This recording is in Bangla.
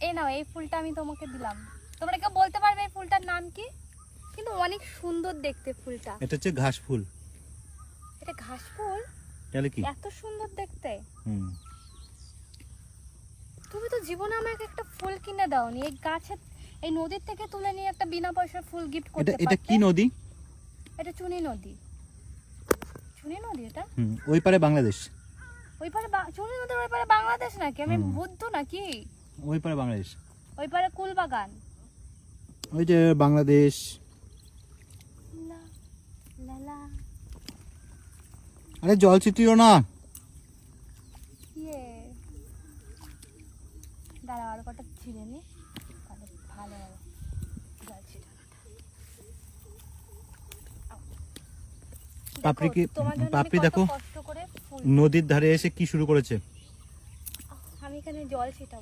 এই নাও, এই ফুলটা আমি তোমাকে দিলাম। তোমরা কেউ বলতে পারবে এই ফুলটার নাম কি? কিন্তু অনেক সুন্দর দেখতে ফুলটা। এটা হচ্ছে ঘাস ফুল। এটা ঘাস ফুল? তাহলে কি? এত সুন্দর দেখতে। হুম। তুমি তো জীবনে আমাকে একটা ফুল কিনে দাওনি। এই গাছে, এই নদীর থেকে তুলে নিয়ে একটা বিনা পয়সার ফুল গিফট করতে এটা পারতে। এটা কি নদী? এটা চুনি নদী। চুনি নদী এটা? হুম, ওই পারে বাংলাদেশ। ওই পারে চুনি নদীর ওই পারে বাংলাদেশ নাকি? আমি বুদ্ধ নাকি? ওই পারে বাংলাদেশ। ওই পারে কুলবাগান। ওই যে বাংলাদেশ। লা লা লা। আরে জল ছিটিও না। ইয়ে, দাঁড়াও আর কটা ছিঁড়ে নি, তাহলে ভালো হবে জল ছিটানোটা। পাপড়ি কি? তোমার জন্য আমি পাপড়ি কত দেখো কষ্ট করে ফুল, নদীর ধারে এসে কি শুরু করেছে। আমি এখানে জল ছিটাবো।